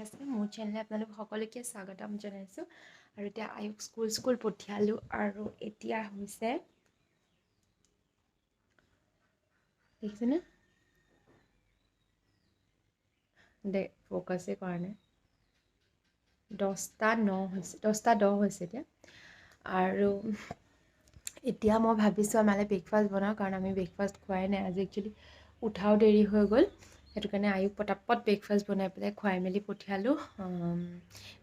আছে মোৰ চেনেলে আপোনালোক সকলোকে স্বাগতম জনাইছোঁ আৰু এতিয়া আয়ুক স্কুল পঠিয়ালোঁ আৰু এতিয়া হৈছে দেখিছেনে দে ফ'কাছে কৰা নাই 10:09 হৈছে 10:10 হৈছে এতিয়া আৰু এতিয়া মই ভাবিছোঁ আমালৈ ব্ৰেকফাষ্ট বনাওঁ কাৰণ আমি ব্ৰেকফাষ্ট খোৱাই নাই আজি একচুৱেলি উঠাও দেৰি হৈ গ'ল সেইটো কাৰণে আয়ুক পটাপট ব্ৰেকফাষ্ট বনাই পেলাই খুৱাই মেলি পঠিয়ালোঁ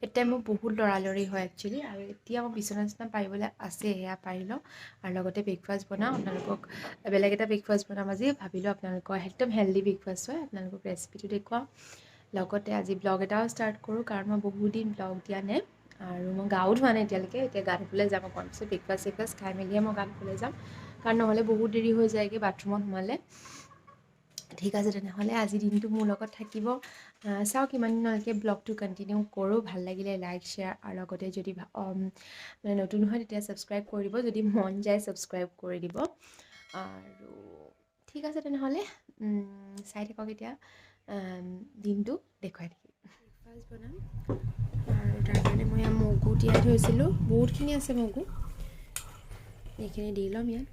এতিয়া মোৰ বহুত লৰালৰি হয় একচুৱেলি আৰু এতিয়া মই বিচনা পাৰিবলৈ আছে সেয়া পাৰি লওঁ আৰু লগতে ব্ৰেকফাষ্ট বনাওঁ আপোনালোকক বেলেগ এটা ব্ৰেকফাষ্ট বনাম আজি ভাবিলোঁ আপোনালোকৰ একদম হেল্ডি ব্ৰেকফাষ্ট হয় আপোনালোকক ৰেচিপিটো দেখুৱাওঁ লগতে আজি ব্লগ এটাও ষ্টাৰ্ট কৰোঁ কাৰণ মই বহুত দিন ব্লগ দিয়া নাই আৰু মই গাও ধোৱা নাই এতিয়ালৈকে এতিয়া গা ধুবলৈ যাম অকণ পিছত ব্ৰেকফাষ্ট খাই মেলিয়ে মই গা ধুবলৈ যাম কাৰণ নহ'লে বহুত দেৰি হৈ যায়গৈ বাথৰুমত সোমালে ঠিক আছে তেনেহ'লে আজি দিনটো মোৰ লগত থাকিব চাওক কিমান দিনলৈকে ব্লগটো কণ্টিনিউ কৰোঁ ভাল লাগিলে লাইক শ্বেয়াৰ আৰু লগতে যদি মানে নতুন হয় তেতিয়া ছাবস্ক্ৰাইব কৰি দিব যদি মন যায় ছাবস্ক্ৰাইব কৰি দিব আৰু ঠিক আছে তেনেহ'লে চাই থাকক এতিয়া দিনটো দেখুৱাই থাকিম ব্ৰেকফাষ্ট বনাম আৰু তাৰ কাৰণে মই মগু তিয়াই থৈছিলোঁ বহুতখিনি আছে মগু এইখিনি দি ল'ম ইয়াত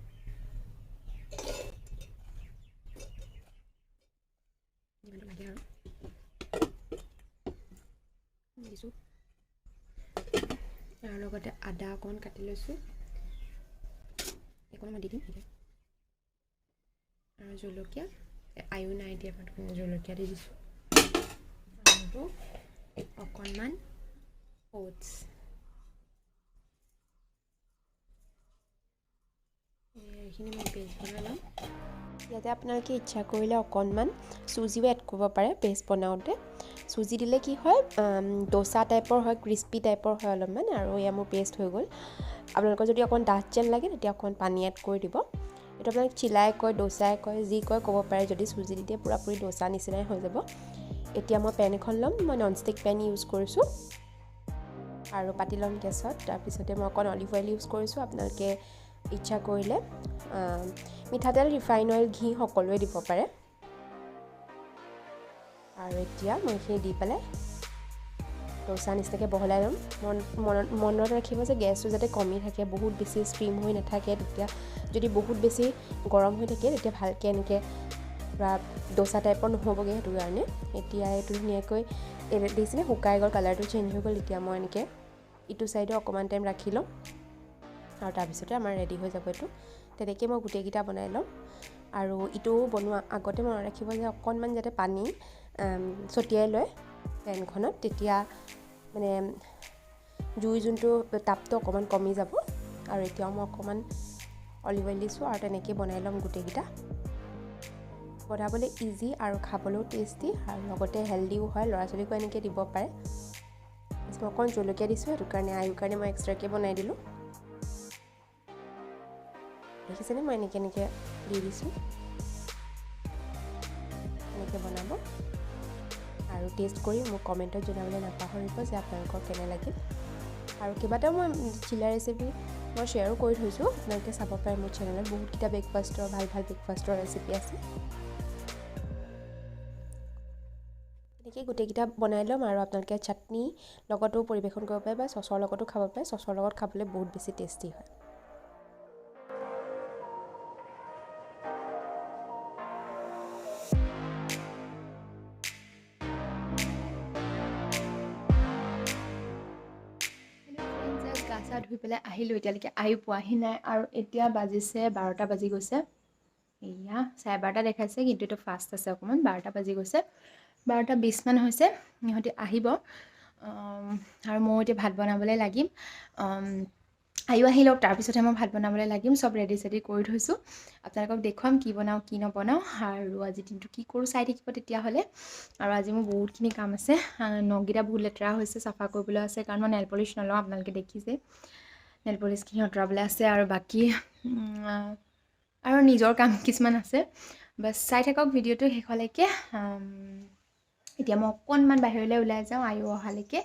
যিমানটো লাগে আৰু দিছোঁ আৰু লগতে আদা অকণ কাটি লৈছোঁ অকণমান দি দিম এতিয়া আৰু জলকীয়া আয়ু নাই দিয়া জলকীয়া দি দিছোঁ আৰু অকণমান অ'টছ এইখিনি মই পেষ্ট বনাই ল'ম ইয়াতে আপোনালোকে ইচ্ছা কৰিলে অকণমান চুজিও এড কৰিব পাৰে পেষ্ট বনাওঁতে চুজি দিলে কি হয় ডোচা টাইপৰ হয় ক্ৰিস্পি টাইপৰ হয় অলপমান আৰু এয়া মোৰ পেষ্ট হৈ গ'ল আপোনালোকৰ যদি অকণ ডাঠ যেন লাগে তেতিয়া অকণ পানী এড কৰি দিব এইটো আপোনালোকে চিলাই কয় ডোচাই কয় যি কয় ক'ব পাৰে যদি চুজি দি দিয়ে পূৰাপূৰি ডোচা নিচিনাই হৈ যাব এতিয়া মই পেন এখন ল'ম মই ননষ্টিক পেন ইউজ কৰিছোঁ আৰু পাতি ল'ম গেছত তাৰপিছতে মই অকণ অলিভ অইল ইউজ কৰিছোঁ আপোনালোকে ইচ্ছা কৰিলে মিঠাতেল ৰিফাইন অইল ঘি সকলোৱে দিব পাৰে আৰু এতিয়া মই এইখিনি দি পেলাই ডোচা নিচিনাকৈ বহলাই ল'ম মনত ৰাখিব যে গেছটো যাতে কমি থাকে বহুত বেছি ষ্টিম হৈ নাথাকে তেতিয়া যদি বহুত বেছি গৰম হৈ থাকে তেতিয়া ভালকৈ এনেকৈ পূৰা ডোচা টাইপৰ নহ'বগৈ সেইটো কাৰণে এতিয়া এইটো ধুনীয়াকৈ দেখিছেনে শুকাই গ'ল কালাৰটো চেঞ্জ হৈ গ'ল এতিয়া মই এনেকৈ ইটো ছাইডে অকণমান টাইম ৰাখি ল'ম আৰু তাৰপিছতে আমাৰ ৰেডি হৈ যাব এইটো তেনেকৈ মই গোটেইকেইটা বনাই ল'ম আৰু ইটো বনোৱা আগতে মনত ৰাখিব যে অকণমান যাতে পানী ছটিয়াই লয় পেনখনত তেতিয়া মানে জুই যোনটো তাপটো অকণমান কমি যাব আৰু এতিয়াও মই অকণমান অলিভ অইল দিছোঁ আৰু তেনেকৈ বনাই ল'ম গোটেইকেইটা বনাবলৈ ইজি আৰু খাবলৈও টেষ্টি আৰু লগতে হেল্ডিও হয় ল'ৰা ছোৱালীকো এনেকৈ দিব পাৰে মই অকণ জলকীয়া দিছোঁ সেইটো কাৰণে আয়ুৰ কাৰণে মই এক্সট্ৰাকৈ বনাই দিলোঁ দেখিছেনে মই এনেকৈ দি দিছোঁ এনেকৈ বনাব আৰু টেষ্ট কৰি মোক কমেণ্টত জনাবলৈ নাপাহৰিব যে আপোনালোকৰ কেনে লাগিল আৰু কেইবাটাও মই চিলা ৰেচিপি মই শ্বেয়াৰো কৰি থৈছোঁ আপোনালোকে চাব পাৰে মোৰ চেনেলত বহুতকেইটা ব্ৰেকফাষ্টৰ ভাল ব্ৰেকফাষ্টৰ ৰেচিপি আছে এনেকৈ গোটেইকেইটা বনাই ল'ম আৰু আপোনালোকে চাটনি লগতো পৰিৱেশন কৰিব পাৰে বা চচৰ লগতো খাব পাৰে চচৰ লগত খাবলৈ বহুত বেছি টেষ্টি হয় গা চা ধুই পেলাই আহিলোঁ এতিয়ালৈকে আহি পোৱাহি নাই আৰু এতিয়া বাজিছে 12টা বাজি গৈছে এয়া 12:30 দেখাইছে কিন্তু এইটো ফাষ্ট আছে অকণমান 12টা বাজি গৈছে 12:20 হৈছে সিহঁতি আহিব আৰু মই এতিয়া ভাত বনাবলৈ লাগিম আয়ু আহি লওক তাৰপিছতহে মই ভাত বনাবলৈ লাগিম চব ৰেডি চেডি কৰি থৈছোঁ আপোনালোকক দেখুৱাম কি বনাওঁ কি নবনাওঁ আৰু আজি দিনটো কি কৰোঁ চাই থাকিব তেতিয়াহ'লে আৰু আজি মোৰ বহুতখিনি কাম আছে নখকেইটা বহুত লেতেৰা হৈছে চাফা কৰিবলৈ আছে কাৰণ মই নেল পলিচ নলওঁ আপোনালোকে দেখিছে নেল পলিচখিনি আঁতৰাবলৈ আছে আৰু বাকী আৰু নিজৰ কাম কিছুমান আছে বাছ চাই থাকক ভিডিঅ'টো শেষলৈকে এতিয়া মই অকণমান বাহিৰলৈ ওলাই যাওঁ আয়ু অহালৈকে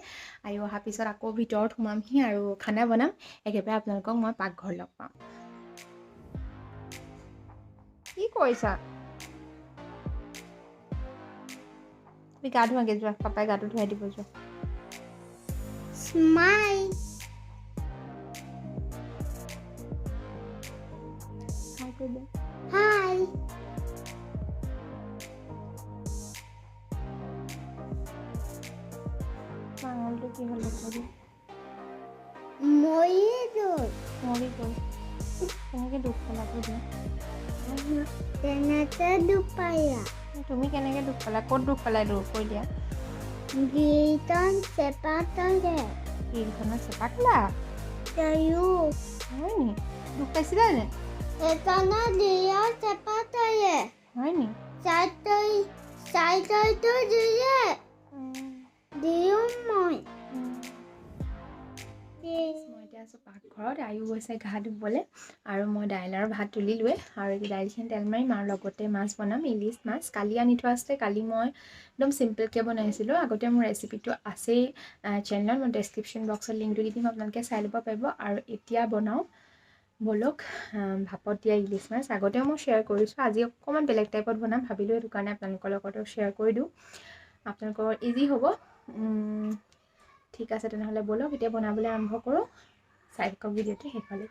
আয়ু অহাৰ পিছত আকৌ ভিতৰত সোমামহি আৰু খানা বনাম একেবাৰে আপোনালোকক মই পাকঘৰ লগ পাম কি কৰিছা তুমি গা ধোৱাগে যোৱা, পাপাই গাটো ধুৱাই দিব যোৱা। Smile. হাই কৈ দে। Hi. আঙুলটো কি হ'ল দেখুৱাবি। মৰি গ'ল। কেনেকৈ দুখ পালাটো দিয়া? তেনেকে দুপায়া তুমি কেনেকৈ দুখ পালা? ক'ত দুখ পালা এইটো কৈ দিয়া। গীতন চেপা তলে শিলখনত চেপা খালা? তয়ো হয় নি? দুখ পাইছিলা নে? এটানা দিয়া চেপা তলে হয় নি? চাইটো দিয়ে দিওঁ মই এতিয়া আছোঁ পাকঘৰত। আয়ু গৈছে গা ধুবলৈ আৰু মই দাইল আৰু ভাত তুলিলোৱে আৰু এই দাইলখিনি তেল মাৰিম আৰু লগতে মাছ বনাম, ইলিচ মাছ। কালি আনি থোৱা আছিলে। কালি মই একদম চিম্পলকৈ বনাইছিলোঁ। আগতে মোৰ ৰেচিপিটো আছেই চেনেলত, মই ডেছক্ৰিপশ্যন বক্সত লিংকটো দি দিম, আপোনালোকে চাই ল'ব পাৰিব। আৰু এতিয়া বনাওঁ বলক ভাপত দিয়া ইলিচ মাছ। আগতেও মই শ্বেয়াৰ কৰিছোঁ, আজি অকণমান বেলেগ টাইপত বনাম ভাবিলোঁ, সেইটো কাৰণে আপোনালোকৰ লগতো শ্বেয়াৰ কৰি দিওঁ, আপোনালোকৰ ইজি হ'ব। ঠিক আছে তেনেহ'লে বলক এতিয়া বনাবলৈ আৰম্ভ কৰোঁ। চাই থাকক ভিডিঅ'টো শেষলৈ।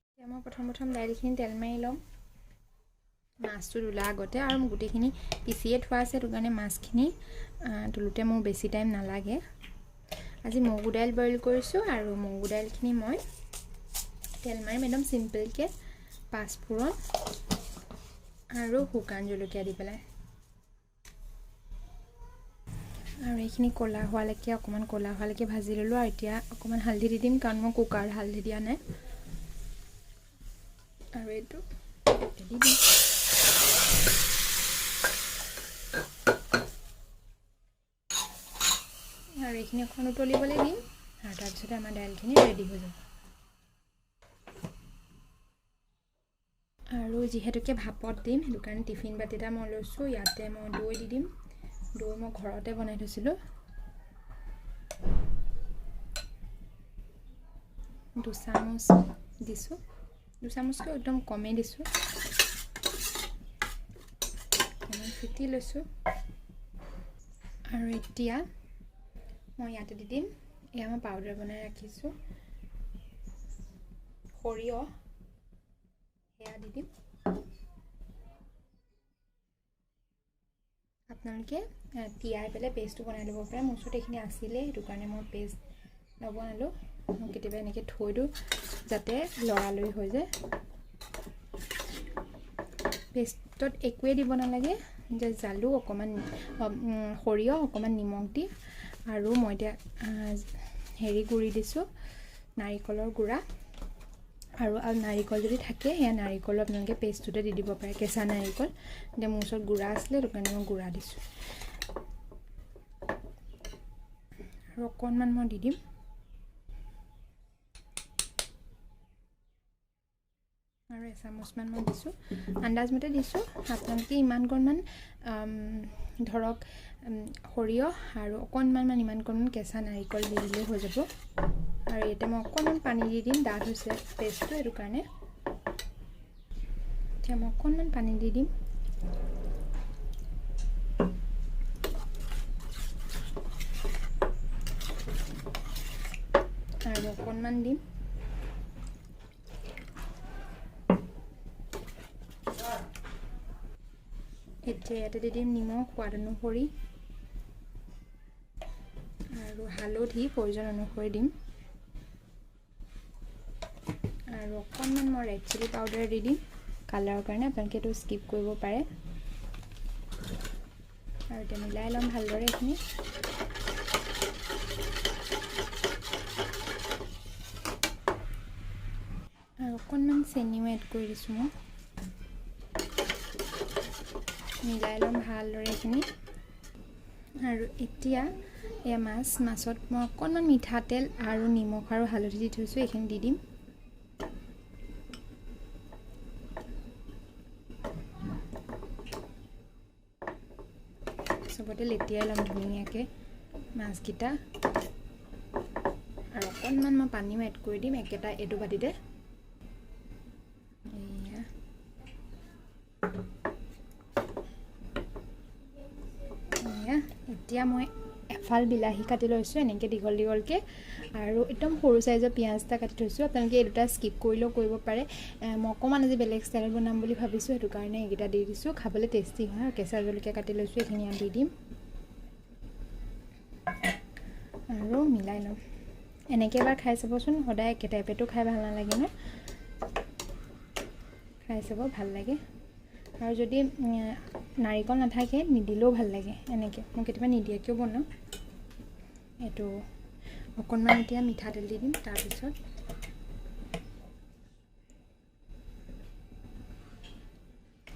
এতিয়া মই প্ৰথম দাইলখিনি তেল মাৰি ল'ম। মাছটো তোলা আগতে, আৰু মোৰ গোটেইখিনি পিচিয়ে থোৱা আছে, সেইটো কাৰণে মাছখিনি তোলোতে মোৰ বেছি টাইম নালাগে। আজি মগু দাইল বইল কৰিছোঁ আৰু মগু দাইলখিনি মই তেল মাৰিম একদম চিম্পলকৈ, পাঁচফোৰণ আৰু শুকান জলকীয়া দি পেলাই। আৰু এইখিনি ক'লা হোৱালৈকে অকণমান ক'লা হোৱালৈকে ভাজি ল'লোঁ। আৰু এতিয়া অকণমান হালধি দি দিম, কাৰণ মই কুকাৰত হালধি দিয়া নাই। আৰু এইটো দি দিম। আৰু এইখিনি অকণমান উতলিবলৈ দিম, আৰু তাৰপিছতে আমাৰ দাইলখিনি ৰেডি হৈ যাব। আৰু যিহেতুকে ভাপত দিম, সেইটো কাৰণে টিফিন বাতি এটা মই লৈছোঁ। ইয়াতে মই দৈ দি দিম। দৈ মই ঘৰতে বনাই থৈছিলোঁ। 2 চামুচ দিছোঁ, 2 চামুচকৈ একদম কমেই দিছোঁ। অকণমান ফেটি লৈছোঁ। আৰু এতিয়া মই ইয়াতে দি দিম, এয়া মই পাউডাৰ বনাই ৰাখিছোঁ সৰিয়হ, সেয়া দি দিম। আপোনালোকে তিয়াই পেলাই পেষ্টটো বনাই ল'ব পাৰে। মোৰ ওচৰত এইখিনি আছিলেই, সেইটো কাৰণে মই পেষ্ট নবনালোঁ। মই কেতিয়াবা এনেকৈ থৈ দিওঁ যাতে লৰালৰি হৈ যায়। পেষ্টত একোৱেই দিব নালাগে, যে জালুক অকণমান, সৰিয়হ অকণমান, নিমখ দি, আৰু মই এতিয়া গুড়ি দিছোঁ, নাৰিকলৰ গুড়া। আৰু নাৰিকল যদি থাকে, সেয়া নাৰিকলো আপোনালোকে পেষ্টটোতে দি দিব পাৰে, কেঁচা নাৰিকল। এতিয়া মোৰ ওচৰত গুড়া আছিলে, সেইটো কাৰণে মই গুড়া দিছোঁ। আৰু অকণমান মই দি দিম। আৰু এচামুচমান মই দিছোঁ, আন্দাজমতে দিছোঁ। আপোনালোকে ইমানকণমান ধৰক সৰিয়হ আৰু অকণমান ইমানকণমান কেঁচা নাৰিকল দি দিলেই হৈ যাব। আৰু ইয়াতে মই অকণমান পানী দি দিম, ডাঠ হৈছে পেষ্টটো, সেইটো কাৰণে এতিয়া মই অকণমান পানী দি দিম। আৰু অকণমান দিম। এতিয়া ইয়াতে দি দিম নিমখ সোৱাদ অনুসৰি, আৰু হালধি প্ৰয়োজন অনুসৰি দিম। আৰু অকণমান মই ৰেড চিলি পাউডাৰ দি দিম কালাৰৰ কাৰণে, আপোনালোকে এইটো স্কিপ কৰিব পাৰে। আৰু এতিয়া মিলাই ল'ম ভালদৰে এইখিনি। আৰু অকণমান চেনিও এড কৰি দিছোঁ মই। মিলাই ল'ম ভালদৰে এইখিনি। আৰু এতিয়া এয়া মাছত মই অকণমান মিঠাতেল আৰু নিমখ আৰু হালধি দি থৈছোঁ, এইখিনি দি দিম। চবতে লেটিয়াই ল'ম ধুনীয়াকৈ মাছকেইটা। আৰু অকণমান মই পানীও এড কৰি দিম এইটো বাতিতে। এয়া এতিয়া মই এফাল বিলাহী কাটি লৈছোঁ এনেকৈ দীঘল দীঘলকৈ আৰু একদম সৰু চাইজৰ পিঁয়াজ এটা কাটি থৈছোঁ আপোনালোকে এই দুটা স্কিপ কৰিলেও কৰিব পাৰে মই অকণমান আজি বেলেগ ষ্টাইলত বনাম বুলি ভাবিছোঁ সেইটো কাৰণে এইকেইটা দি দিছোঁ খাবলৈ টেষ্টি হয় আৰু কেঁচা জলকীয়া কাটি লৈছোঁ এইখিনি দি দিম আৰু মিলাই ল'ম এনেকৈ এবাৰ খাই চাবচোন সদায় একে টাইপেটো খাই ভাল নালাগে ন খাই চাব ভাল লাগে আৰু যদি নাৰিকল নাথাকে নিদিলেও ভাল লাগে এনেকৈ মই কেতিয়াবা নিদিয়াকৈও বনাওঁ এইটো অকণমান এতিয়া মিঠাতেল দি দিম তাৰপিছত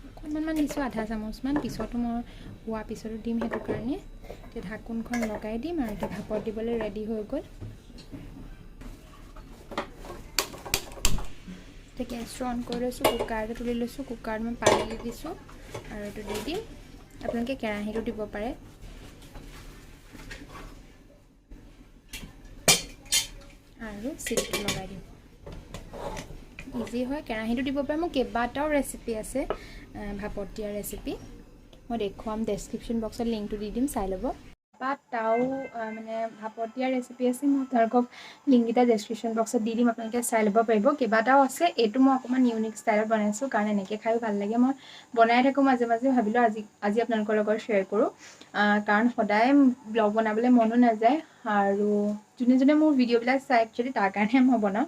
অকণমান দিছোঁ আধা চামুচমান পিছতো মই হোৱাৰ পিছতো দিম সেইটো কাৰণে এতিয়া ঢাকোনখন লগাই দিম আৰু এতিয়া ভাপত দিবলৈ ৰেডি হৈ গ'ল এতিয়া গেছটো অন কৰি লৈছোঁ কুকাৰটো তুলি লৈছোঁ কুকাৰত মই পানী দি দিছোঁ আৰু এইটো দি দিম আপোনালোকে কেৰাহীটো দিব পাৰে আৰু চিটিটো লগাই দিম ইজি হয় কেৰাহীটো দিব পাৰে মোৰ কেইবাটাও ৰেচিপি আছে ভাপত দিয়া ৰেচিপি মই দেখুৱাম ডেছক্ৰিপশ্যন বক্সত লিংকটো দি দিম চাই ল'ব কেইবাটাও মানে ভাপত দিয়া ৰেচিপি আছে মই আপোনালোকক লিংককেইটা ডেছক্ৰিপশ্যন বক্সত দি দিম আপোনালোকে চাই ল'ব পাৰিব কেইবাটাও আছে এইটো মই অকণমান ইউনিক ষ্টাইলত বনাইছোঁ কাৰণ এনেকৈ খায়ো ভাল লাগে মই বনাই থাকোঁ মাজে মাজে ভাবিলোঁ আজি আপোনালোকৰ লগত শ্বেয়াৰ কৰোঁ কাৰণ সদায় ব্লগ বনাবলৈ মনো নাযায় আৰু যোনে যোনে মোৰ ভিডিঅ'বিলাক চাই একচুৱেলি তাৰ কাৰণেহে মই বনাওঁ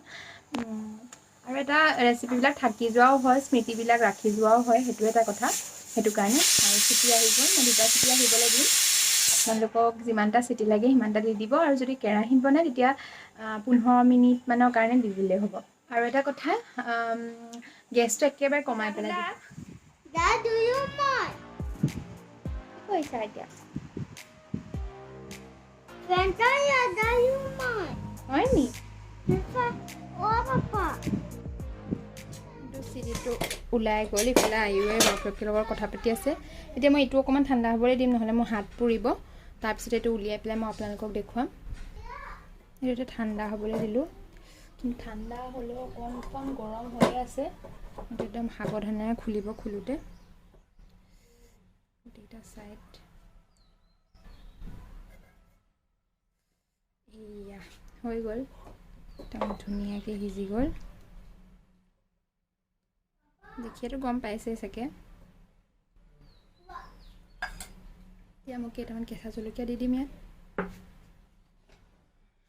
আৰু এটা ৰেচিপিবিলাক থাকি যোৱাও হয় স্মৃতিবিলাক ৰাখি যোৱাও হয় সেইটো এটা কথা সেইটো কাৰণে আৰু চিটি আহি গ'ল মই দুটা চিটি আহিবলৈ দিম আপোনালোকক যিমানটা চিটি লাগে সিমানটা দি দিব আৰু যদি কেৰাহীত বনায় তেতিয়া 15 মিনিটমানৰ কাৰণে দি দিলেই হ'ব আৰু এটা কথা গেছটো একেবাৰে কমাই পেলাই দিব কি কৰিছা এতিয়া হয় নি চিটিটো ওলাই গ'ল ইফালে আয়ুৱে ডক্টৰৰ লগত কথা পাতি আছে এতিয়া মই এইটো অকণমান ঠাণ্ডা হ'বলৈ দিম নহ'লে মোৰ হাত পুৰিব তাৰপিছত এইটো উলিয়াই পেলাই মই আপোনালোকক দেখুৱাম এইটো এতিয়া ঠাণ্ডা হ'বলৈ দিলোঁ কিন্তু ঠাণ্ডা হ'লেও অকণ গৰম হৈ আছে এইটো একদম সাৱধানেৰে খুলিব খোলোতে গোটেইটা চাইড এয়া হৈ গ'ল একদম ধুনীয়াকৈ সিজি গ'ল দেখিয়েতো গম পাইছেই চাগে এতিয়া মই কেইটামান কেঁচা জলকীয়া দি দিম ইয়াত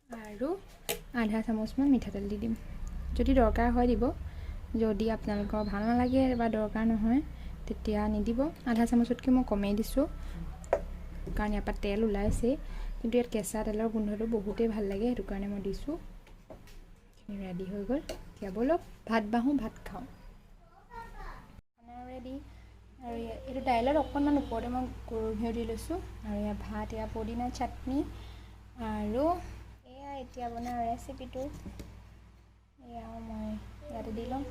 আৰু আধা চামুচমান মিঠাতেল দি দিম যদি দৰকাৰ হয় দিব যদি আপোনালোকৰ ভাল নালাগে বা দৰকাৰ নহয় তেতিয়া নিদিব আধা চামুচতকৈ মই কমেই দিছোঁ কাৰণ ইয়াৰ পৰা তেল ওলাইছেই কিন্তু ইয়াত কেঁচা তেলৰ গোন্ধটো বহুতেই ভাল লাগে সেইটো কাৰণে মই দিছোঁ এইখিনি ৰেডি হৈ গ'ল এতিয়া ব'লক ভাত বাঢ়োঁ ভাত খাওঁ ৰেডি আৰু এইটো দাইলত অকণমান ওপৰতে মই গৰু ঘিউ দি লৈছোঁ আৰু এয়া ভাত এয়া পদিনা চাটনি আৰু এয়া এতিয়া বনোৱা ৰেচিপিটো এয়াও মই ইয়াতে দি ল'ম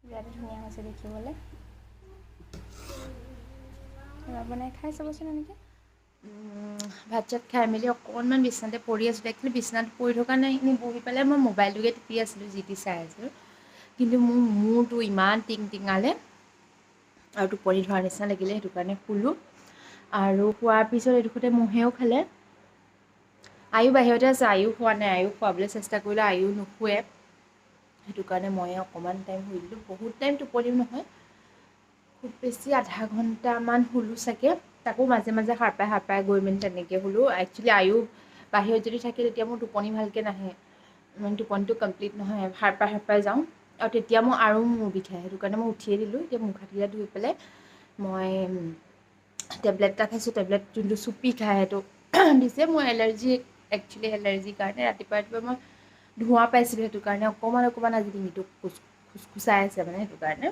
বিৰাট ধুনীয়া হৈছে দেখিবলৈ এবাৰ বনাই খাই চাবচোন এনেকৈ ভাত চাত খাই মেলি অকণমান বিচনাতে পৰি আছিলোঁ একচুৱেলি বিচনাত পৰি থকা নাই এনেই বহি পেলাই মই মোবাইলটোকে টিপি আছিলোঁ যি টি চাই আছিলোঁ কিন্তু মোৰ মূৰটো ইমান টিঙালে আৰু টোপনি ধৰাৰ নিচিনা লাগিলে সেইটো কাৰণে শুলোঁ আৰু শোৱাৰ পিছত এইডোখৰতে মহেও খালে আয়ু বাহিৰতে আছে আয়ু খোৱা নাই আয়ু খুৱাবলৈ চেষ্টা কৰিলোঁ আয়ু নুশুৱে সেইটো কাৰণে ময়ে অকণমান টাইম শুই দিলোঁ বহুত টাইম টোপনিও নহয় খুব বেছি আধা ঘণ্টামান শুলোঁ চাগে তাকো মাজে মাজে সাৰ পাই গৈ মেলি তেনেকৈ শুলোঁ একচুৱেলি আয়ু বাহিৰত যদি থাকে তেতিয়া মোৰ টোপনি ভালকৈ নাহে মানে টোপনিটো কমপ্লিট নহয় সাৰ পাই যাওঁ আৰু তেতিয়া মোৰ আৰু মূৰ বিষায় সেইটো কাৰণে মই উঠিয়ে দিলোঁ এতিয়া মুখ হাতকেইটা ধুই পেলাই মই টেবলেট এটা খাইছোঁ টেবলেট যোনটো চুপি খায় সেইটো দিছে মোৰ এলাৰ্জি একচুৱেলি এলাৰ্জিৰ কাৰণে ৰাতিপুৱা মই ধোঁৱা পাইছিলোঁ সেইটো কাৰণে অকণমান আজি ডিঙিটো খুচখুচাই আছে মানে সেইটো কাৰণে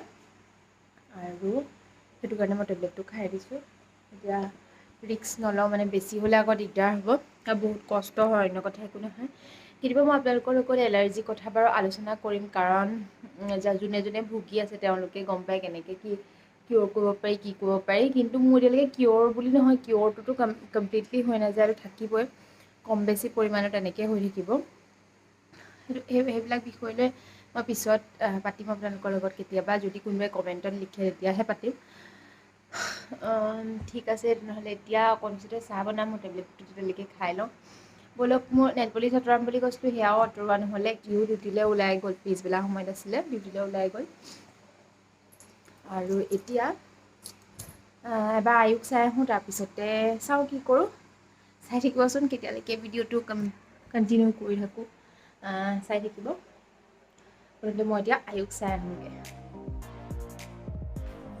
আৰু সেইটো কাৰণে মই টেবলেটটো খাই দিছোঁ এতিয়া ৰিস্ক নলওঁ মানে বেছি হ'লে আকৌ দিগদাৰ হ'ব আৰু বহুত কষ্ট হয় অন্য কথা একো নহয় কেতিয়াবা মই আপোনালোকৰ লগত এলাৰ্জিৰ কথা বাৰু আলোচনা কৰিম কাৰণ যোনে যোনে ভুগি আছে তেওঁলোকে গম পায় কেনেকৈ কি কিয়ৰ কৰিব পাৰি কি কৰিব পাৰি কিন্তু মোৰ এতিয়ালৈকে কিয়ৰ বুলি নহয় কিয়ৰটোতো কমপ্লিটলি হৈ নাযায় আৰু থাকিবই কম বেছি পৰিমাণৰ তেনেকৈ হৈ থাকিব সেইবিলাক বিষয় লৈ মই পিছত পাতিম আপোনালোকৰ লগত কেতিয়াবা, যদি কোনোবাই কমেণ্টত লিখে তেতিয়াহে পাতিম। ঠিক আছে, তেনেহ'লে এতিয়া অকণ পিছতে চাহ বনাম, মই টেবলেটটো তেতিয়ালৈকে খাই লওঁ। ব'লক, মোৰ নেলপলিচ আঁতৰাম বুলি কৈছিলোঁ, সেয়াও আঁতৰোৱা নহ'লে, ইও ডিউটিলৈ ওলাই গ'ল, পিছবেলা সময়ত আছিলে, ডিউটিলৈ ওলাই গ'ল। আৰু এতিয়া এবাৰ আয়ুক চাই আহোঁ, তাৰপিছতে চাওঁ কি কৰোঁ। চাই থাকিবচোন কেতিয়ালৈকে ভিডিঅ'টো কণ্টিনিউ কৰি থাকোঁ, চাই থাকিব। গতিকে মই এতিয়া আয়ুক চাই আহোঁগৈ।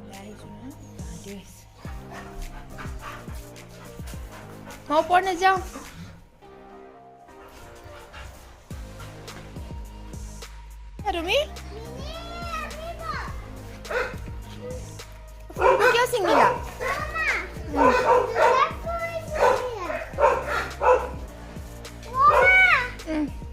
ওলাই আহিছোঁ নহয়, গুৱাহাটী আহিছোঁ। মই ওপৰত নাযাওঁ। তুমি ফোনটো কিয় ছিঙিলা? Mama,